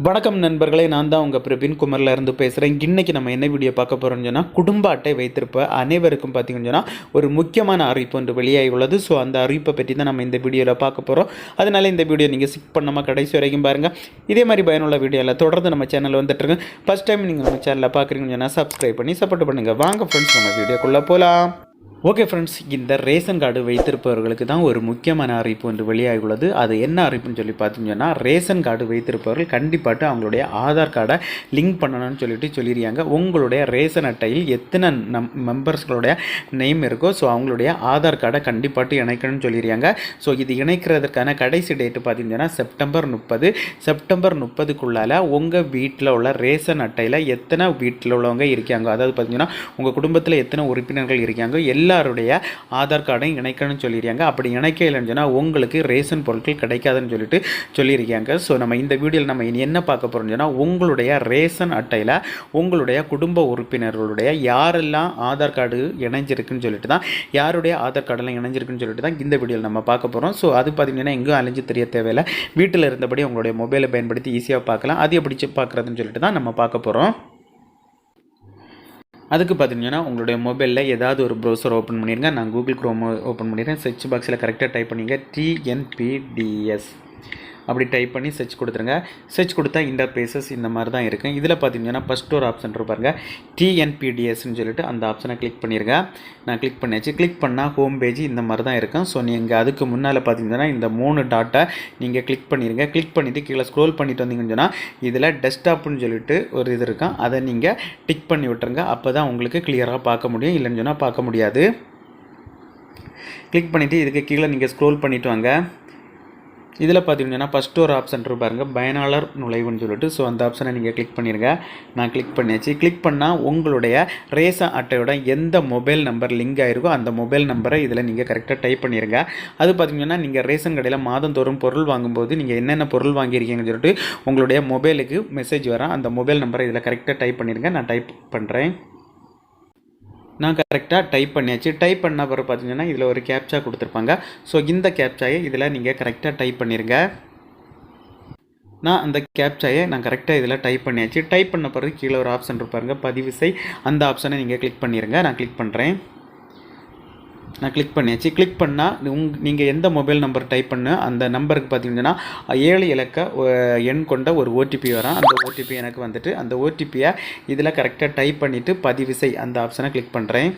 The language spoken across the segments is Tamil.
வணக்கம் நண்பர்களே, நான் தான் உங்கள் பிரவீன் குமரில் இருந்து பேசுகிறேன். இன்றைக்கி நம்ம என்ன வீடியோ பார்க்க போகிறோம்னு சொன்னால், குடும்ப அட்டை வைத்திருப்ப அனைவருக்கும் பார்த்திங்கன்னு சொன்னால் ஒரு முக்கியமான அறிவிப்பு ஒன்று வெளியாகி உள்ளது. ஸோ அந்த அறிவிப்பை பற்றி தான் நம்ம இந்த வீடியோவில் பார்க்க போகிறோம். அதனால் இந்த வீடியோ நீங்கள் ஸ்கிப் பண்ணாமல் கடைசி வரைக்கும் பாருங்கள். இதே மாதிரி பயனுள்ள வீடியோவில் தொடர்ந்து நம்ம சேனலில் வந்துட்டுருங்க. ஃபஸ்ட் டைம் நீங்கள் நம்ம சேனலில் பார்க்குறீங்கன்னு சொன்னால் சப்ஸ்கிரைப் பண்ணி சப்போர்ட் பண்ணுங்கள். வாங்க ஃப்ரெண்ட்ஸ், நம்ம வீடியோக்குள்ளே போகலாம். ஓகே ஃப்ரெண்ட்ஸ், இந்த ரேஷன் கார்டு வைத்திருப்பவர்களுக்கு தான் ஒரு முக்கியமான அறிவிப்பு ஒன்று வெளியாகியுள்ளது. அது என்ன அறிவிப்புன்னு சொல்லி பார்த்தீங்கன்னா, ரேஷன் கார்டு வைத்திருப்பவர்கள் கண்டிப்பாக அவங்களுடைய ஆதார் கார்டை லிங்க் பண்ணணும்னு சொல்லியிருக்காங்க. உங்களுடைய ரேஷன் அட்டையில் எத்தனை மெம்பர்ஸ்களுடைய நேம் இருக்கோ ஸோ அவங்களுடைய ஆதார் கார்டை கண்டிப்பாக இணைக்கணும்னு சொல்லியிருக்காங்க. ஸோ இது இணைக்கிறதுக்கான கடைசி டேட்டு பார்த்தீங்கன்னா செப்டம்பர் 30. செப்டம்பர் 30க்குள்ளால் உங்கள் வீட்டில் உள்ள ரேஷன் அட்டையில் எத்தனை வீட்டில் உள்ளவங்க இருக்காங்க, அதாவது பார்த்தீங்கன்னா உங்கள் குடும்பத்தில் எத்தனை உறுப்பினர்கள் இருக்காங்க, எல்லாருடைய ஆதார் கார்டையும் இணைக்கணும்னு சொல்லியிருக்காங்க. அப்படி இணைக்க இல்லைன்னு சொன்னால் உங்களுக்கு ரேஷன் பொருட்கள் கிடைக்காதுன்னு சொல்லியிருக்காங்க. ஸோ நம்ம இந்த வீடியோவில் நம்ம இனி என்ன பார்க்க போகிறோம்னு சொன்னால், உங்களுடைய ரேஷன் அட்டையில் உங்களுடைய குடும்ப உறுப்பினர்களுடைய யாரெல்லாம் ஆதார் கார்டு இணைஞ்சிருக்குன்னு சொல்லிட்டு தான், யாருடைய ஆதார் கார்டெல்லாம் இணைஞ்சிருக்குன்னு சொல்லிட்டு தான் இந்த வீடியோவில் நம்ம பார்க்க போகிறோம். ஸோ அது பார்த்திங்கன்னா எங்கேயும் அலைஞ்சு தெரிய தேவையில்லை, வீட்டில் இருந்தபடி உங்களுடைய மொபைலை பயன்படுத்தி ஈஸியாக பார்க்கலாம். அது எப்படி பார்க்குறதுன்னு சொல்லிட்டு தான் நம்ம பார்க்க போகிறோம். அதுக்கு பார்த்தீங்கன்னா உங்களுடைய மொபைலில் ஏதாவது ஒரு ப்ரௌசர் ஓப்பன் பண்ணிடுங்க. நான் கூகுள் க்ரோம் ஓப்பன் பண்ணிடுறேன். சர்ச் பாக்ஸில் கரெக்டாக டைப் பண்ணிங்க TNPDS அப்படி டைப் பண்ணி சர்ச் கொடுத்துருங்க. சர்ச் கொடுத்தா இன்டர்பேசஸ் இந்த மாதிரி தான் இருக்குது. இதில் பார்த்தீங்கன்னா ஃபஸ்ட் ஒரு ஆப்ஷன் இருப்பாருங்க, TNPDSன்னு சொல்லிட்டு அந்த ஆப்ஷனை கிளிக் பண்ணிடுங்க. நான் கிளிக் பண்ணியாச்சு. கிளிக் பண்ணால் ஹோம் பேஜ் இந்த மாதிரி தான் இருக்கும். ஸோ நீங்கள் அதுக்கு முன்னால் பார்த்தீங்கன்னா இந்த 3 டாட்டை நீங்கள் கிளிக் பண்ணிடுங்க. கிளிக் பண்ணிவிட்டு கீழே ஸ்க்ரோல் பண்ணிட்டு வந்தீங்கன்னு சொன்னால் இதில் டெஸ்க்டாப்னு சொல்லிட்டு ஒரு இது இருக்கும், அதை நீங்கள் டிக் பண்ணி விட்டுருங்க. அப்போ தான் உங்களுக்கு கிளியராக பார்க்க முடியும், இல்லைன்னு சொன்னால் பார்க்க முடியாது. கிளிக் பண்ணிவிட்டு இதுக்கு கீழே நீங்கள் ஸ்க்ரோல் பண்ணிவிட்டு வாங்க. இதில் பார்த்தீங்கன்னா ஃபஸ்ட்டு ஒரு ஆப்ஷன் பாருங்க, பயனாளர் நுழைவுன்னு சொல்லிட்டு. ஸோ அந்த ஆப்ஷனை நீங்கள் கிளிக் பண்ணிடுங்க. நான் கிளிக் பண்ணியாச்சு. கிளிக் பண்ணால் உங்களுடைய ரேஷன் அட்டையோட எந்த மொபைல் நம்பர் லிங்க் ஆகிருக்கோ அந்த மொபைல் நம்பரை இதில் நீங்கள் கரெக்டாக டைப் பண்ணிடுங்க. அது பார்த்தீங்கன்னா நீங்கள் ரேஷன் கடையில் மாதந்தோறும் பொருள் வாங்கும்போது நீங்கள் என்னென்ன பொருள் வாங்கியிருக்கீங்கன்னு சொல்லிட்டு உங்களுடைய மொபைலுக்கு மெசேஜ் வரும். அந்த மொபைல் நம்பரை இதில் கரெக்டாக டைப் பண்ணிடுங்க. நான் டைப் பண்ணுறேன். நான் கரெக்டாக டைப் பண்ணியாச்சு. டைப் பண்ண பிறகு பார்த்தீங்கன்னா இதில் ஒரு கேப்சா கொடுத்துருப்பாங்க. ஸோ இந்த கேப்சாயை இதில் நீங்கள் கரெக்டாக டைப் பண்ணிடுங்க. நான் அந்த கேப்சாயை கரெக்டாக இதில் டைப் பண்ணியாச்சு. டைப் பண்ண பிறகு கீழே ஒரு ஆப்ஷன் இருப்பாருங்க, பதிவு செய். அந்த ஆப்ஷனை நீங்கள் கிளிக் பண்ணிடுங்க. நான் கிளிக் பண்ணுறேன். நான் கிளிக் பண்ணியாச்சு. கிளிக் பண்ணால் நீங்கள் எந்த மொபைல் நம்பர் டைப் பண்ண அந்த நம்பருக்கு பார்த்தீங்கன்னா 7 இலக்க எண் கொண்ட ஒரு OTP வரும். அந்த OTP எனக்கு வந்துட்டு அந்த OTPயை இதில் கரெக்டாக டைப் பண்ணிவிட்டு பதிவு செய் அந்த ஆப்ஷனை கிளிக் பண்ணுறேன்.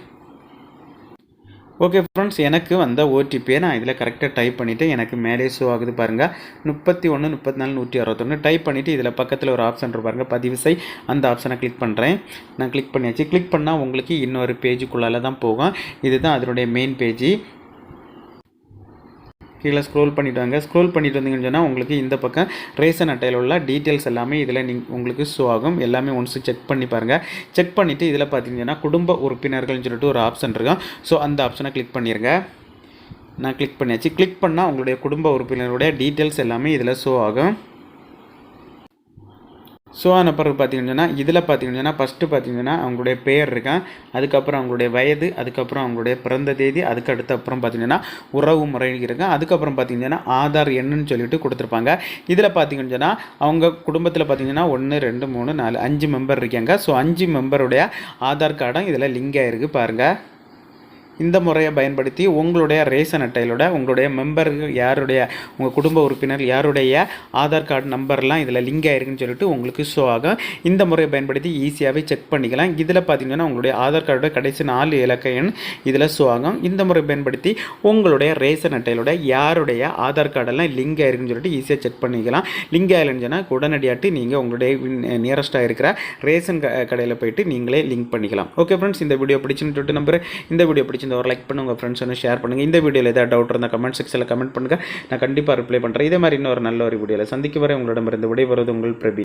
ஓகே ஃப்ரெண்ட்ஸ், எனக்கு வந்த OTPயை நான் இதில் கரெக்டாக டைப் பண்ணிவிட்டு எனக்கு மேலே ஷோ ஆகுது பாருங்கள், 31 34 161 டைப் பண்ணிவிட்டு இதில் பக்கத்தில் ஒரு ஆப்ஷன் பாருங்கள், பதிவு செய். அந்த ஆப்ஷனை கிளிக் பண்ணுறேன். நான் கிளிக் பண்ணியாச்சு. கிளிக் பண்ணால் உங்களுக்கு இன்னொரு பேஜுக்குள்ளால தான் போகும். இதுதான் அதனுடைய மெயின் பேஜ். கீழே ஸ்க்ரோல் பண்ணிவிட்டு வாங்க. ஸ்க்ரோல் பண்ணிட்டு வந்தீங்கன்னு சொன்னால் உங்களுக்கு இந்த பக்கம் ரேஷன் அட்டையில் உள்ள டீட்டெயில்ஸ் எல்லாமே இதில் உங்களுக்கு ஷோ ஆகும். எல்லாமே ஒன்ஸ் செக் பண்ணி பாருங்கள். செக் பண்ணிவிட்டு இதில் பார்த்தீங்கன்னா குடும்ப உறுப்பினர்கள்னு சொல்லிட்டு ஒரு ஆப்ஷன் இருக்கும். ஸோ அந்த ஆப்ஷனை கிளிக் பண்ணிடுங்க. நான் கிளிக் பண்ணியாச்சு. கிளிக் பண்ணால் உங்களுடைய குடும்ப உறுப்பினருடைய டீட்டெயில்ஸ் எல்லாமே இதில் ஷோ ஆகும். ஸோ ஆன பிறகு பார்த்தீங்கன்னா இதில் பார்த்தீங்கன்னா ஃபஸ்ட்டு பார்த்தீங்கன்னா அவங்களுடைய பெயர் இருக்கான், அதுக்கப்புறம் அவங்களுடைய வயது, அதுக்கப்புறம் அவங்களுடைய பிறந்த தேதி, அதுக்கு அடுத்த அப்புறம் பார்த்தீங்கன்னா உறவு முறை இருக்கும். அதுக்கப்புறம் பார்த்தீங்கன்னா ஆதார் எண்ணுன்னு சொல்லிட்டு கொடுத்துருப்பாங்க. இதில் பார்த்தீங்கன்னா அவங்க குடும்பத்தில் பார்த்தீங்கன்னா 1 2 3 4 5 மெம்பர் இருக்காங்க. ஸோ 5 மெம்பருடைய ஆதார் கார்டும் இதில் லிங்க் ஆகிருக்கு பாருங்கள். இந்த முறையை பயன்படுத்தி உங்களுடைய ரேஷன் அட்டையிலோட உங்களுடைய மெம்பர்கள் யாருடைய, உங்கள் குடும்ப உறுப்பினர் யாருடைய ஆதார் கார்டு நம்பர்லாம் இதில் லிங்க் ஆகிருக்குன்னு சொல்லிட்டு உங்களுக்கு ஷோ ஆகும். இந்த முறையை பயன்படுத்தி ஈஸியாகவே செக் பண்ணிக்கலாம். இதில் பார்த்தீங்கன்னா உங்களுடைய ஆதார் கார்டோட கடைசி 4 இலக்க எண் இதில் ஷோ ஆகும். இந்த முறை பயன்படுத்தி உங்களுடைய ரேஷன் அட்டையிலோட யாருடைய ஆதார் கார்டெல்லாம் லிங்க் ஆகிருக்குன்னு சொல்லிட்டு ஈஸியாக செக் பண்ணிக்கலாம். லிங்க் ஆகலைன்னு சொன்னால் உடனடியாட்டு நீங்கள் உங்களுடைய நியரஸ்ட்டாக இருக்கிற ரேஷன் கடையில் போயிட்டு நீங்களே லிங்க் பண்ணிக்கலாம். ஓகே ஃப்ரெண்ட்ஸ், இந்த வீடியோ பிடிச்சுன்னு சொல்லிட்டு நம்புறேன். இந்த வீடியோ பிடிச்சி ஒரு லைக் பண்ணுங்க, உங்கள் ஃப்ரெண்ட்ஸ் வந்து ஷேர் பண்ணுங்கள். இந்த வீடியோவில் ஏதாவது டவுட் இருந்தால் கமெண்ட் செக்ஷனில் கமெண்ட் பண்ணுங்கள். நான் கண்டிப்பாக ரிப்ளை பண்ணுறேன். இதே மாதிரி இன்னொரு நல்ல ஒரு வீடியோவில் சந்திக்க வரை உங்களிடமிருந்து விடைபெறுவது உங்கள் பிரபி.